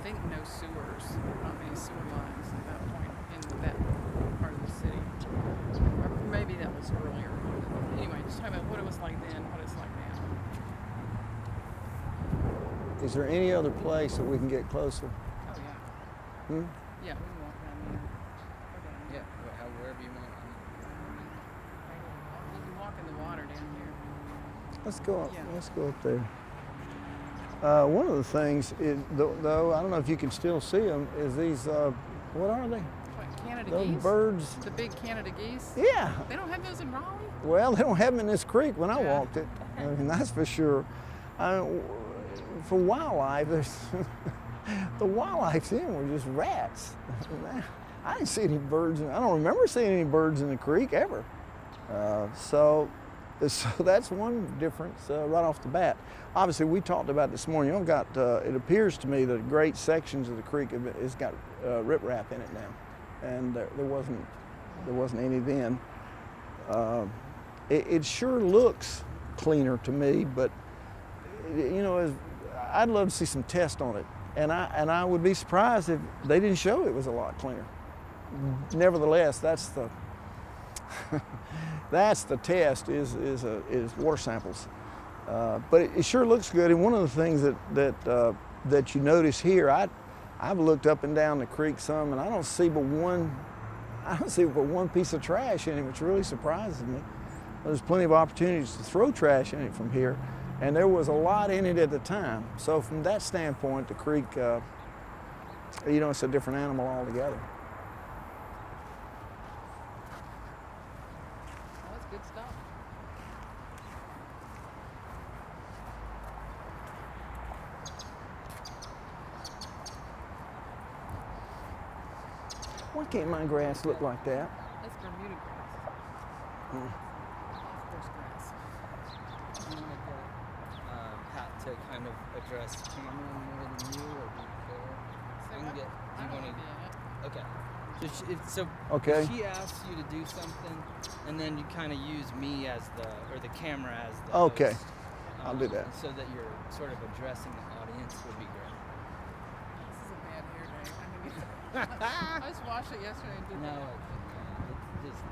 think no sewers, not many sewer lines at that point in that part of the city. Or maybe that was earlier. Anyway, just talking about what it was like then, what it's like now. Is there any other place that we can get closer? Oh yeah. Hmm? Yeah, we can walk down there. Or down here. Yeah, wherever you want. We can walk in the water down here. Let's go up. Yeah. Let's go up there. One of the things is, though, I don't know if you can still see them, is these. What are they? What, Canada Those geese? birds. The big Canada geese? Yeah. They don't have those in Raleigh? Well, they don't have them in this creek when I Yeah. walked it. I mean, that's for sure. For wildlife, there's the wildlife in were just rats. I didn't see any birds. I don't remember seeing any birds in the creek ever. So that's one difference right off the bat. Obviously, we talked about this morning. You've got. It appears to me that great sections of the creek has got riprap in it now, and there wasn't any then. It sure looks cleaner to me, but you know, I'd love to see some tests on it, and I would be surprised if they didn't show it was a lot cleaner. Nevertheless, that's the that's the test is water samples, but it sure looks good. And one of the things that you notice here, I've looked up and down the creek some, and I don't see but one piece of trash in it, which really surprises me. There's plenty of opportunities to throw trash in it from here, and there was a lot in it at the time. So from that standpoint, the creek, you know, it's a different animal altogether. Oh, that's good stuff. Why can't my grass look like that? That's Bermuda grass. Hmm. Golf course grass. Do you want Pat to kind of address Cameron more than you, or do you care? So I can what? get. Do I you don't want wanna be in it. to? Okay. So Okay. if she asks you to do something, and then you kind of use me as the camera as the Okay. host, I'll do that. so that you're sort of addressing the audience would be great. This is a bad hair day. I mean, I just washed it yesterday and did No, that. it's just.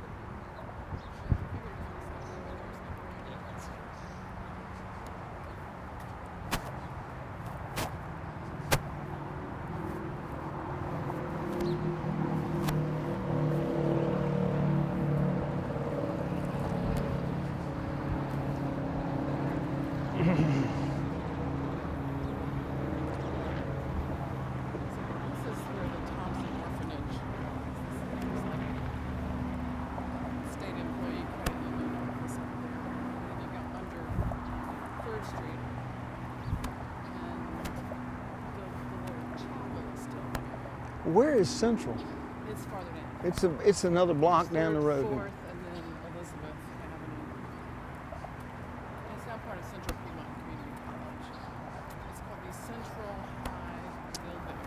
Yeah, that's- This is where the Thompson Orphanage is like state employee credit union office up there. And you go under 3rd Street. And the little chapel is still there. Where is Central? It's farther down. It's another block It's down the 3rd, road. 4th, and then Elizabeth Avenue. It's now part of Central Piedmont Community College. It's called the Central High Building.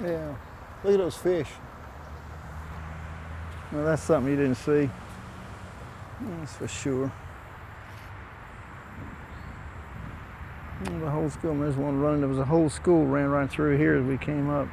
Yeah. Look at those fish. Well, that's something you didn't see. That's for sure. The whole school, there's one running, there was a whole school ran right through here as we came up.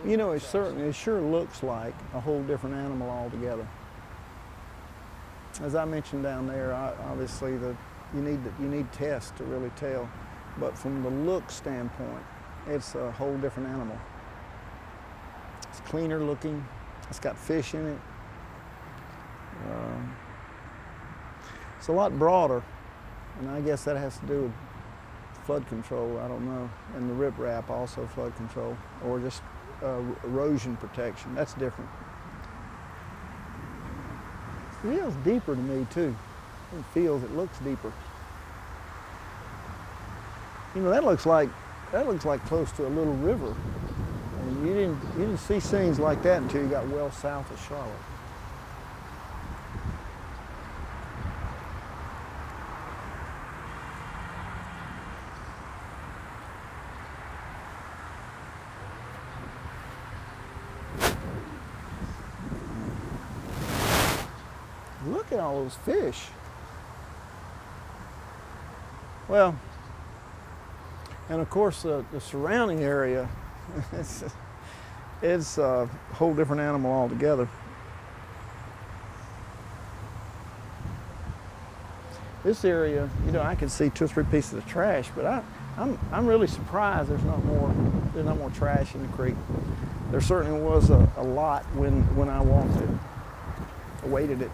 You know, it sure looks like a whole different animal altogether. As I mentioned down there, obviously you need tests to really tell, but from the look standpoint, it's a whole different animal. It's cleaner looking. It's got fish in it. It's a lot broader, and I guess that has to do with flood control. I don't know, and the riprap also flood control, or just erosion protection. That's different. It feels deeper to me too. It looks deeper. You know, that looks like close to a little river. And you didn't see scenes like that until you got well south of Charlotte. Look at all those fish. Well, and of course the surrounding area, it's a whole different animal altogether. This area, you know, I can see 2 or 3 pieces of trash, but I'm really surprised there's not more trash in the creek. There certainly was a lot when I walked it, waded it.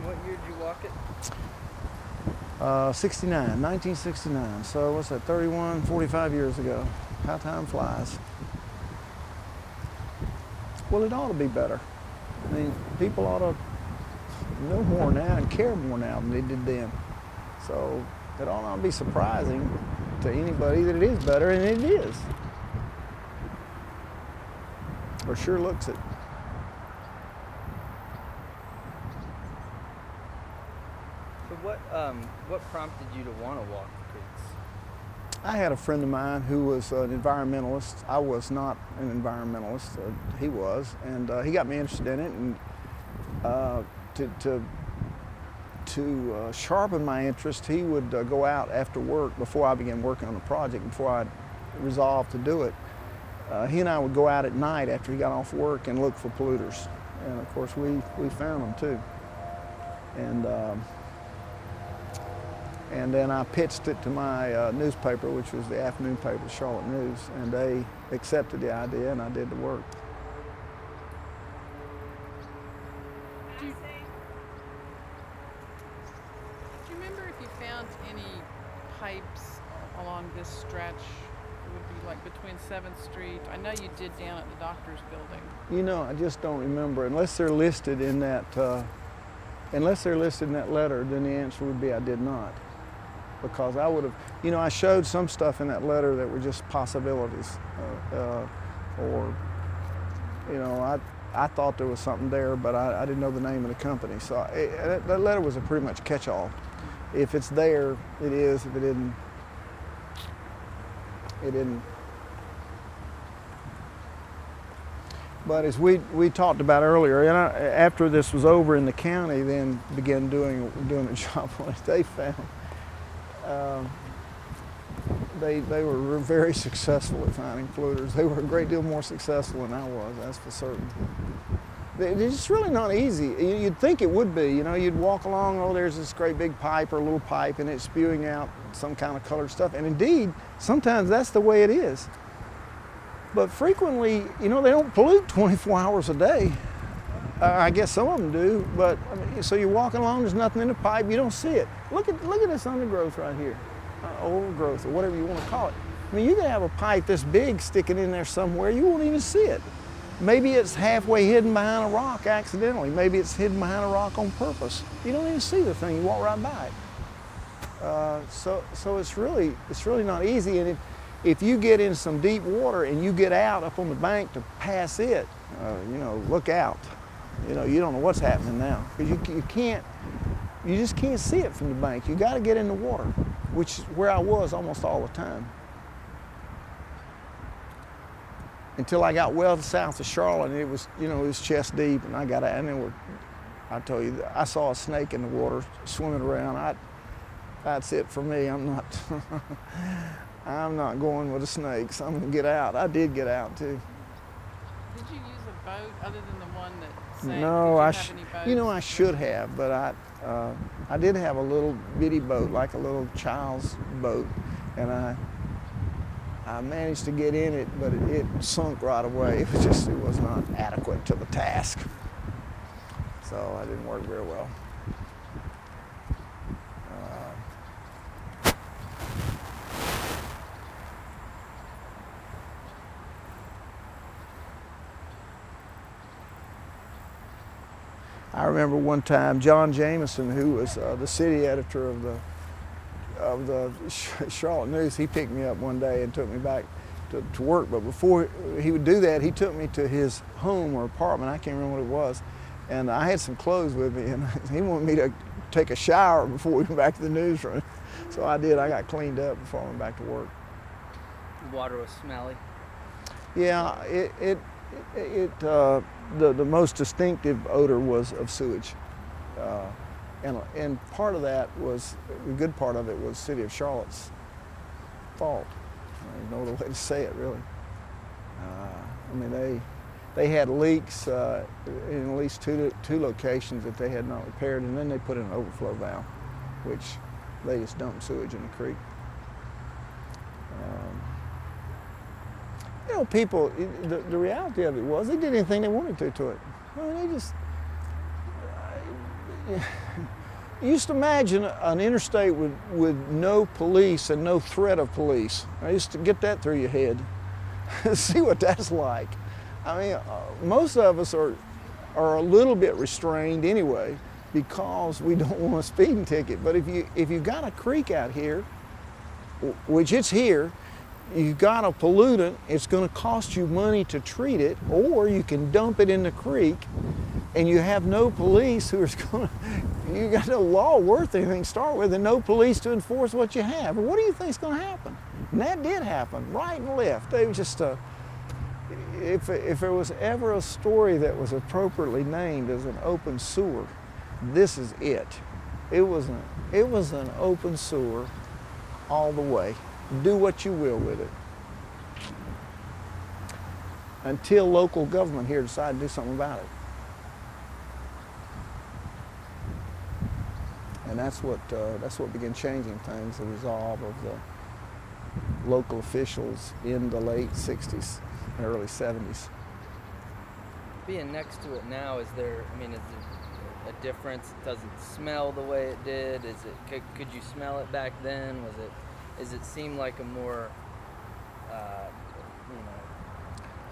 What year did you walk it? 1969. So what's that, 45 years ago. How time flies. Well, it ought to be better. I mean, people ought to know more now and care more now than they did then. So it ought not be surprising to anybody that it is better, and it is. Or sure looks it. What prompted you to want to walk the creeks? I had a friend of mine who was an environmentalist. I was not an environmentalist. He was, and he got me interested in it. And to sharpen my interest, he would go out after work before I began working on the project. Before I resolved to do it, he and I would go out at night after he got off work and look for polluters. And of course, we found them too. And then I pitched it to my newspaper, which was the afternoon paper, the Charlotte News, and they accepted the idea, and I did the work. Do you remember if you found any pipes along this stretch? It would be like between 7th Street. I know you did down at the doctor's building. You know, I just don't remember. Unless they're listed in that, letter, then the answer would be I did not. Because I would have, you know, I showed some stuff in that letter that were just possibilities, or, you know, I thought there was something there, but I didn't know the name of the company. So that letter was a pretty much catch-all. If it's there, it is. If it isn't, it isn't. But as we talked about earlier, and after this was over in the county, then began doing a job on it. They found they were very successful at finding polluters. They were a great deal more successful than I was, that's for certain. It's just really not easy. You'd think it would be. You know, you'd walk along, oh, there's this great big pipe or a little pipe, and it's spewing out some kind of colored stuff. And indeed, sometimes that's the way it is. But frequently, you know, they don't pollute 24 hours a day. I guess some of them do, but I mean, so you're walking along, there's nothing in the pipe, you don't see it. Look at this undergrowth right here, overgrowth or whatever you want to call it. I mean, you can have a pipe this big sticking in there somewhere, you won't even see it. Maybe it's halfway hidden behind a rock accidentally. Maybe it's hidden behind a rock on purpose. You don't even see the thing, you walk right by it. So it's really not easy. And if you get in some deep water and you get out up on the bank to pass it, you know, look out. You know, you don't know what's happening now because you just can't see it from the bank. You got to get in the water, which is where I was almost all the time. Until I got well south of Charlotte, and it was, you know, it was chest deep, and I got out, and then I told you, I saw a snake in the water swimming around. That's it for me. I'm not going with the snakes. I'm gonna get out. I did get out too. Did you use a boat other than the one that sank? No, you know, I should have, but I did have a little bitty boat, like a little child's boat, and I managed to get in it, but it sunk right away. It was not adequate to the task. So it didn't work very well. I remember one time John Jameson, who was the city editor of the Charlotte News, he picked me up one day and took me back to work. But before he would do that, he took me to his home or apartment. I can't remember what it was. And I had some clothes with me, and he wanted me to take a shower before we went back to the newsroom. So I did. I got cleaned up before I went back to work. The water was smelly. Yeah, the most distinctive odor was of sewage. And part of that was, the good part of it was City of Charlotte's fault. I don't know no other way to say it, really. I mean, they had leaks in at least two locations that they had not repaired, and then they put in an overflow valve, which they just dumped sewage in the creek. You know, people, the reality of it was they did anything they wanted to it. I mean, they just, you used to imagine an interstate with no police and no threat of police. I used to get that through your head. See what that's like. I mean, most of us are a little bit restrained anyway because we don't want a speeding ticket. But if you've got a creek out here, which it's here, you've got a pollutant, it's going to cost you money to treat it, or you can dump it in the creek and you have no police who is going to, you got no law worth anything to start with and no police to enforce what you have. What do you think is going to happen? And that did happen, right and left. They were just, if there was ever a story that was appropriately named as an open sewer, this is it. It was an open sewer all the way. Do what you will with it. Until local government here decided to do something about it. And that's what began changing things, the resolve of the local officials in the late 60s and early 70s. Being next to it now, is there a difference? It doesn't smell the way it did? Could you smell it back then? Does it seem like a more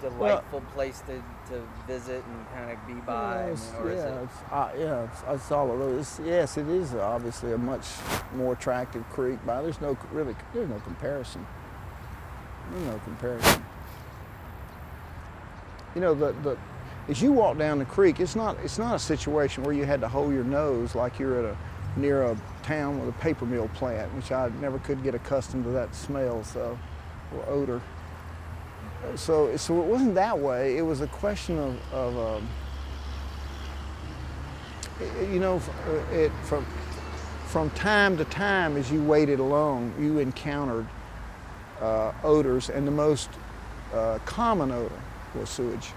delightful place to visit and kind of be by? It's all of those. Yes, it is obviously a much more attractive creek. There's no comparison. There's no comparison. You know, as you walk down the creek, it's not a situation where you had to hold your nose like you're near a town with a paper mill plant, which I never could get accustomed to that smell, or odor. So it wasn't that way. It was a question of from time to time as you waded along, you encountered odors, and the most common odor was sewage.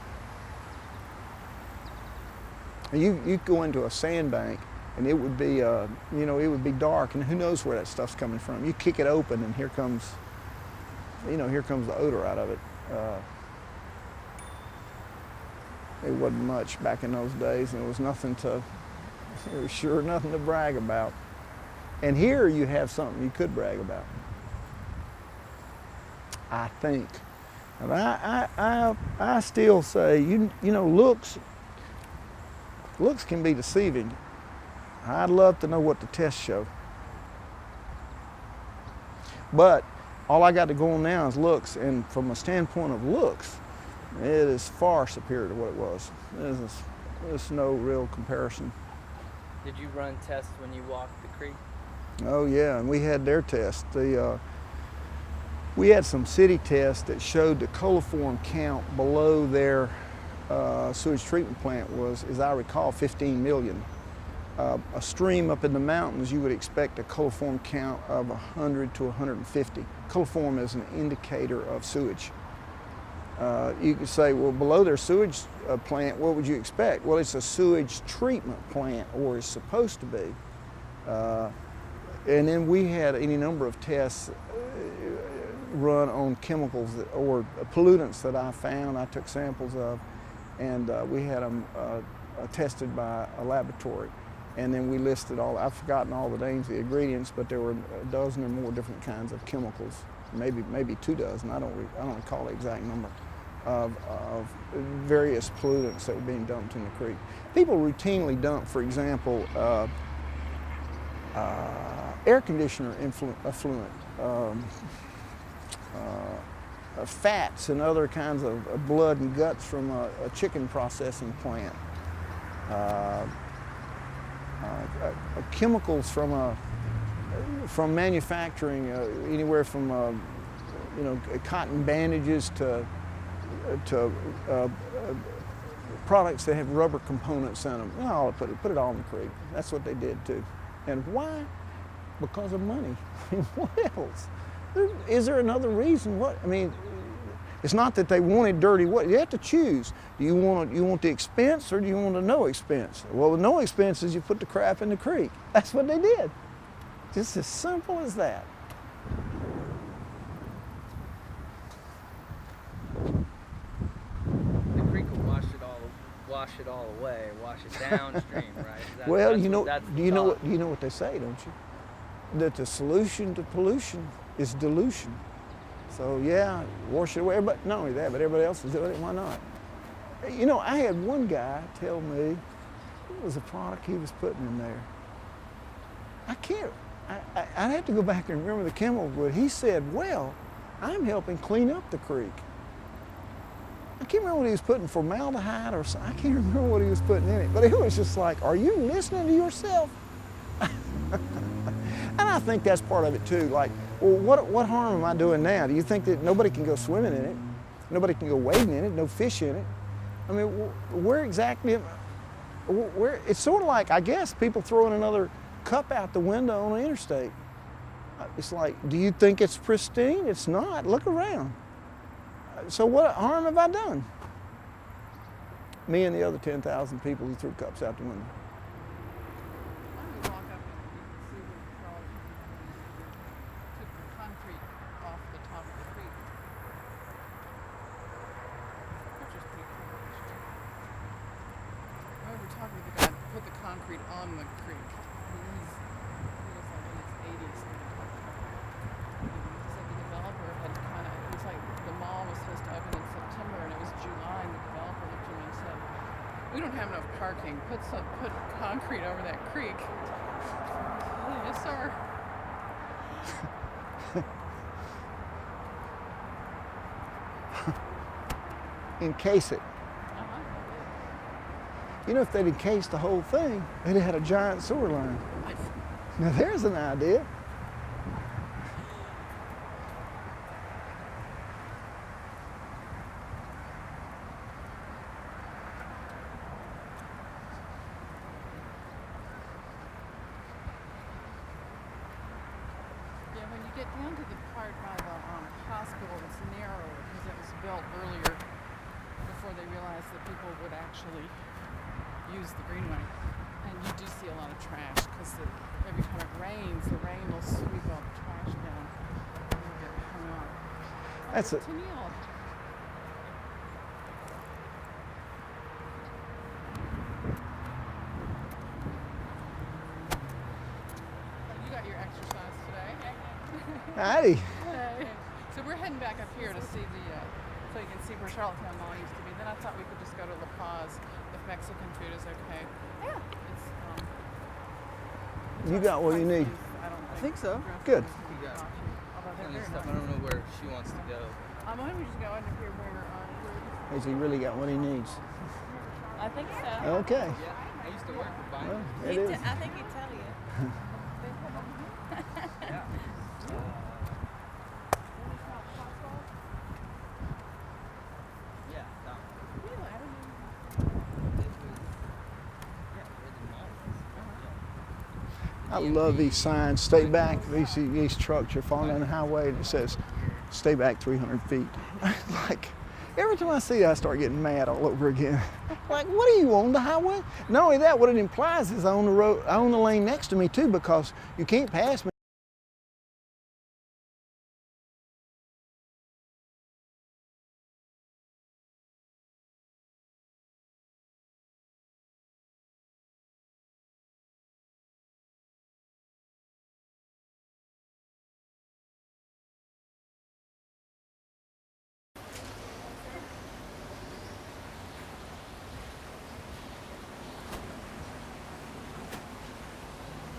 And you go into a sandbank, and it would be, it would be dark, and who knows where that stuff's coming from. You kick it open, and here comes the odor out of it. It wasn't much back in those days, and it was nothing to brag about. And here you have something you could brag about, I think. And I still say, looks can be deceiving. I'd love to know what the tests show. But all I got to go on now is looks, and from a standpoint of looks, it is far superior to what it was. there's no real comparison. Did you run tests when you walked the creek? Oh yeah, and we had their test. We had some city tests that showed the coliform count below their sewage treatment plant was, as I recall, 15 million. A stream up in the mountains, you would expect a coliform count of 100 to 150. Coliform is an indicator of sewage. You could say, well, below their sewage plant, what would you expect? Well, it's a sewage treatment plant, or it's supposed to be. And then we had any number of tests run on chemicals or pollutants that I found, I took samples of, and we had them tested by a laboratory. And then we listed all, I've forgotten all the names of the ingredients, but there were a dozen or more different kinds of chemicals, maybe 2 dozen, I don't recall the exact number, of various pollutants that were being dumped in the creek. People routinely dump, for example, air conditioner effluent, fats and other kinds of blood and guts from a chicken processing plant. Chemicals from manufacturing, anywhere from cotton bandages to products that have rubber components in them. No, put it all in the creek. That's what they did too. And why? Because of money. I mean, what else? Is there another reason? What? I mean, it's not that they wanted dirty water. You have to choose. Do you want the expense, or do you want the no expense? Well, with no expense is you put the crap in the creek. That's what they did. Just as simple as that. The creek will wash it all away, wash it downstream, right? Well, do you know what they say, don't you? That the solution to pollution is dilution. So yeah, wash it away. But not only that, but everybody else is doing it. Why not? You know, I had one guy tell me what was the product he was putting in there. I'd have to go back and remember the chemical, but he said, well, I'm helping clean up the creek. I can't remember what he was putting, formaldehyde or something. I can't remember what he was putting in it, but it was just like, are you listening to yourself? And I think that's part of it too. Like, well, what harm am I doing now? Do you think that nobody can go swimming in it? Nobody can go wading in it, no fish in it? I mean, where exactly, it's sort of like, I guess, people throwing another cup out the window on the interstate. It's like, do you think it's pristine? It's not. Look around. So what harm have I done? Me and the other 10,000 people who threw cups out the window. Why don't we walk up and see where Charles took the concrete off the top of the creek? Which is pretty cool, actually. I remember talking to the guy who put the concrete on the creek. He was like in his 80s when he talked about it. He said the developer had it was like the mall was supposed to open in September and it was July, and the developer looked at him and said, we don't have enough parking. Put concrete over that creek. Yes, sir. Encase it. You know, if they'd encased the whole thing, they'd have had a giant sewer line. Now there's an idea. Yeah, when you get down to the part by the hospital, it's narrower because it was built earlier before they realized that people would actually use the greenway. And you do see a lot of trash because every time it rains, the rain will sweep all the trash down and you'll get hung up. That's it. Tennille. You got your exercise today. Howdy. Hey. So we're heading back up here to see so you can see where Charlottetown Mall used to be. Then I thought we could just go to La Paz if Mexican food is okay. Yeah. You got what you need. I think so. Good. You got Although plenty they're of very stuff. I don't know where she wants to go. Why don't we just go under here where Has he really got what he needs? I I think so. Okay. Yeah, I used to work for Biden. Well, it is. I think he'd tell you. Yeah. Yeah, that one. Really? I don't know. It was, yeah, it was I love these signs. Stay back. These trucks are falling down the highway and it says, "Stay back 300 feet." Like, every time I see that, I start getting mad all over again. Like, what are you on the highway? Not only that, what it implies is I own the road, I own the lane next to me too, because you can't pass me.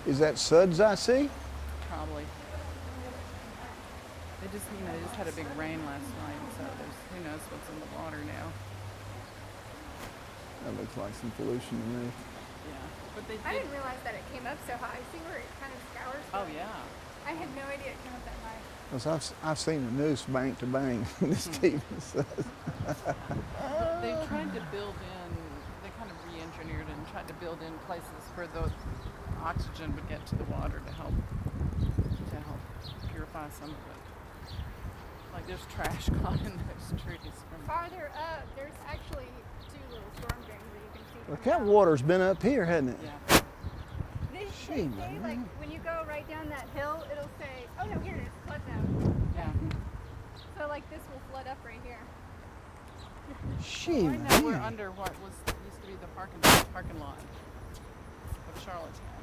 Is that suds I see? Probably. They just, they just had a big rain last night, so there's, who knows what's in the water now. That looks like some pollution to me. Yeah. But they I did. didn't realize that it came up so high. See where it kind of scours? Oh yeah. I had no idea it came up that high. Because I've seen the noose bank to bang, as Steven says. They tried to build in. They kind of re-engineered and tried to build in places where the oxygen would get to the water to help purify some of it. Like there's trash caught in those trees. Farther up, there's actually 2 little storm drains that you can see. Look, coming that out. water's been up here, hasn't it? Yeah. They Shame, say, man. like, when you go right down that hill, it'll say, oh no, here it is, flood zone. Yeah. So, like, this will flood up right here. Shame, Right now we're man. under what used to be the parking lot of Charlottetown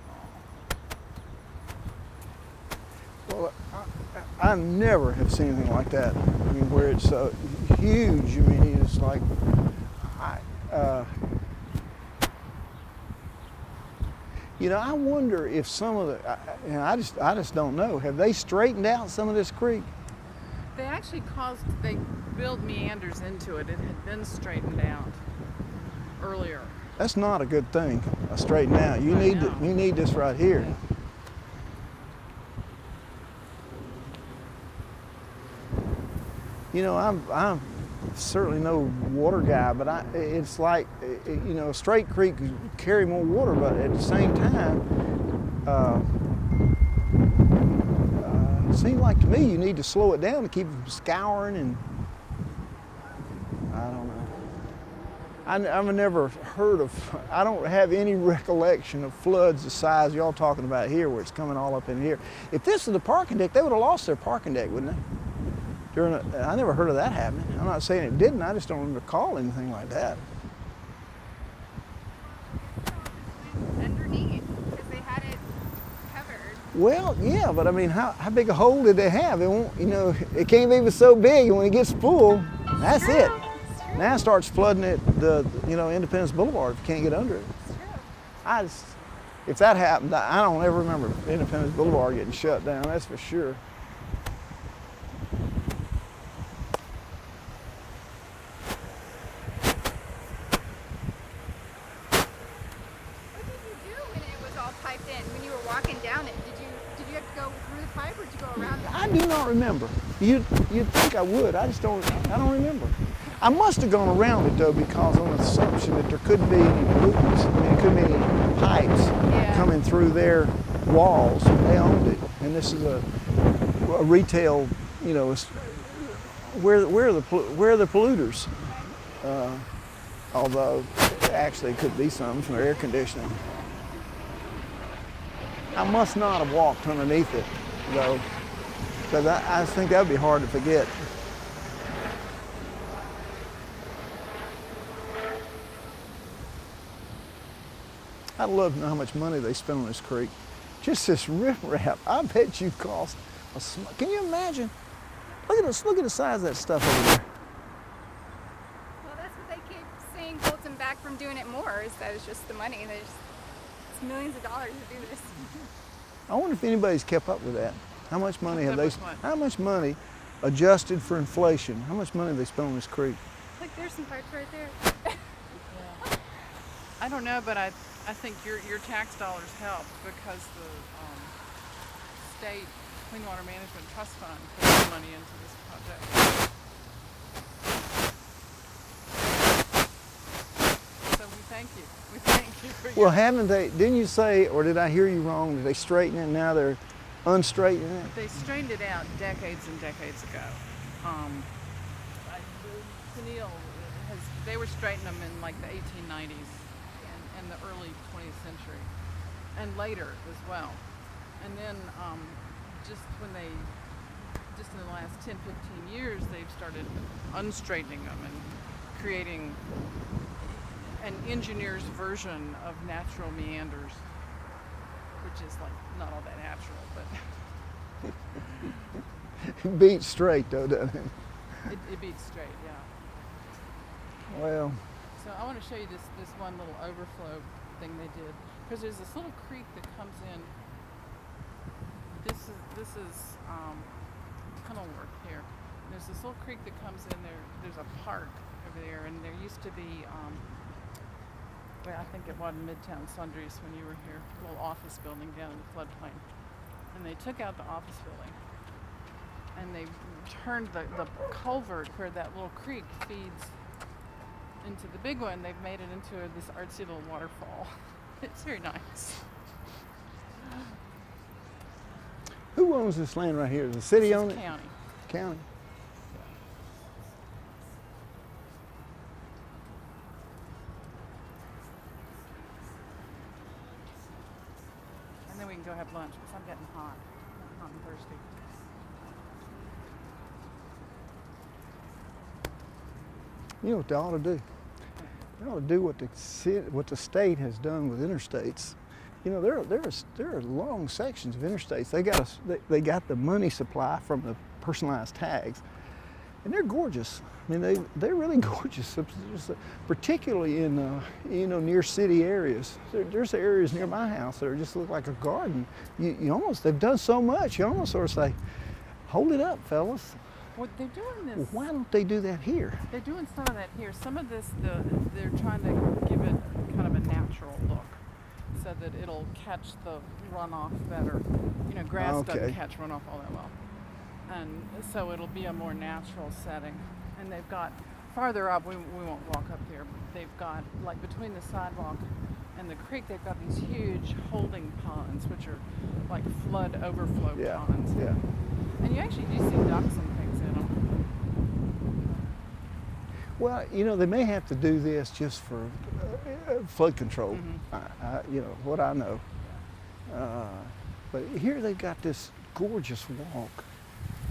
Mall. Well, I never have seen anything like that. I mean, where it's huge. I mean, it's like, I wonder if some of the, I just don't know. Have they straightened out some of this creek? They actually they built meanders into it. It had been straightened out earlier. That's not a good thing. Straighten out. You I need know. you need this right here. I'm certainly no water guy, but it's like, a straight creek could carry more water, but at the same time, it seems like to me you need to slow it down to keep it from scouring, and I don't know. I've never heard of, I don't have any recollection of floods the size y'all talking about here, where it's coming all up in here. If this was the parking deck, they would have lost their parking deck, wouldn't they? I never heard of that happening. I'm not saying it didn't, I just don't recall anything like that. Underneath, because they had it covered. Well, yeah, but I mean, how big a hole did they have? It won't, it can't be so big, and when it gets full, that's it. Now it starts flooding Independence Boulevard if you can't get under it. It's true. If that happened, I don't ever remember Independence Boulevard getting shut down, that's for sure. What did you do when it was all piped in? When you were walking down it, did you have to go through the pipe, or did you go around it? I do not remember. You'd think I would. I don't remember. I must have gone around it though, because on the assumption that there couldn't be any pollutants. I mean, there couldn't be any pipes coming through their walls. They owned it, and this is a retail. Where are the polluters? Although actually it could be some from their air conditioning. I must not have walked underneath it though, because I think that would be hard to forget. I'd love to know how much money they spent on this creek. Just this riprap, I bet you cost can you imagine? Look at this, look at the size of that stuff over there. Well, that's what they keep saying holds them back from doing it more, is that it's just the money. It's millions of dollars to do this. I wonder if anybody's kept up with that. How much money have Kept they, up with what? how much money adjusted for inflation, how much money have they spent on this creek? Look, there's some parts right there. I don't know, but I think your tax dollars help because the state Clean Water Management Trust Fund puts money into this project. So we thank you. We thank you for Well, your. haven't they, didn't you say, or did I hear you wrong, did they straighten it, now they're unstraightening it? They straightened it out decades and decades ago. Tennille they were straightening them in like the 1890s and the early 20th century, and later as well. And then just in the last 10, 15 years, they've started unstraightening them and creating an engineer's version of natural meanders, which is like not all that natural, but It beats straight though, doesn't it? it beats straight, yeah. Well, So I want to show you this one little overflow thing they did, because there's this little creek that comes in. This is tunnel work here. There's this little creek that comes in there. There's a park over there, and there used to be well, I think it was Midtown Sundries when you were here, a little office building down in the floodplain. And they took out the office building, and they turned the culvert where that little creek feeds into the big one. They've made it into this artsy little waterfall. It's very nice. who owns this land right here? Does the city This own is it? county. County. And then we can go have lunch because I'm getting hot. I'm hot and thirsty. You know what they ought to do? They ought to do what the state has done with interstates. You know, there are long sections of interstates. They got the money supply from the personalized tags, and they're gorgeous. I mean, they're really gorgeous, particularly in near city areas. There's areas near my house that just look like a garden. They've done so much. You almost sort of say, hold it up, fellas. Well, they're doing this. Well, why don't they do that here? They're doing some of that here. Some of this, they're trying to give it kind of a natural look, so that it'll catch the runoff better. You know, grass doesn't catch runoff all that well, and so it'll be a more natural setting. And they've got farther up. We won't walk up here. But they've got like between the sidewalk and the creek. They've got these huge holding ponds, which are like flood overflow ponds. Yeah. And you actually do see ducks and things in them. Well, they may have to do this just for flood control. What I know. But here they've got this gorgeous walk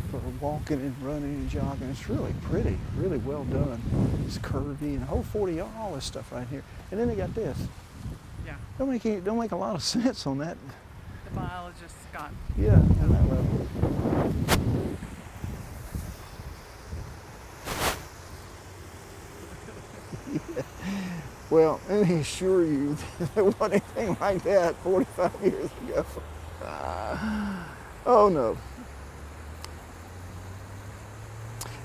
for walking and running and jogging. It's really pretty, really well done. It's curvy and the whole 40, all this stuff right here. And then they got this. Yeah. Don't make a lot of sense on that. The biologist got. Yeah, on that level. Well, let me assure you, there wasn't anything like that 45 years ago. Oh no.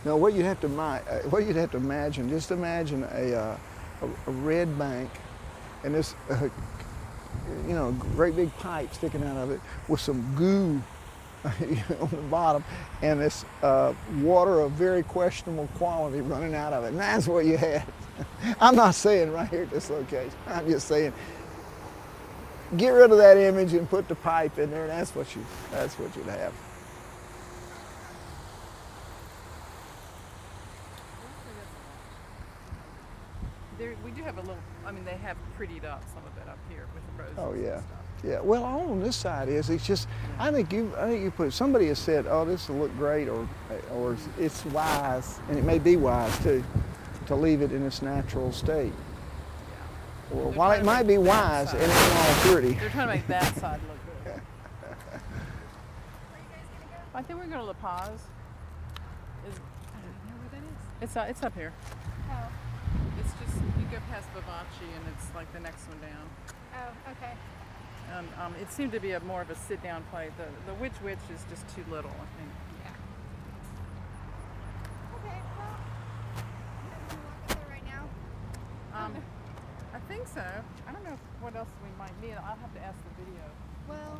No, what you'd have to imagine, just imagine a red bank, and this, great big pipe sticking out of it with some goo on the bottom, and this water of very questionable quality running out of it. And that's what you had. I'm not saying right here at this location. I'm just saying, get rid of that image and put the pipe in there. And that's what you'd have. We do have a little. I mean, they have prettied up some of it up here with the roses. Oh yeah. And stuff. Yeah, well, all on this side it's just, I think you put, somebody has said, oh, this will look great, or it's wise, and it may be wise too, to leave it in its natural state. Yeah. Or while it might be wise, and it's all pretty. They're trying to make that side look good. I think we're going to La Paz. I don't know where that is. It's up here. Oh. It's just, you go past Vivace and it's like the next one down. Oh, okay. It seemed to be more of a sit-down play. The Witch is just too little, I think. Yeah. Okay, well, you guys want to walk up there right now? I think so. I don't know what else we might need. I'll have to ask the video. Well,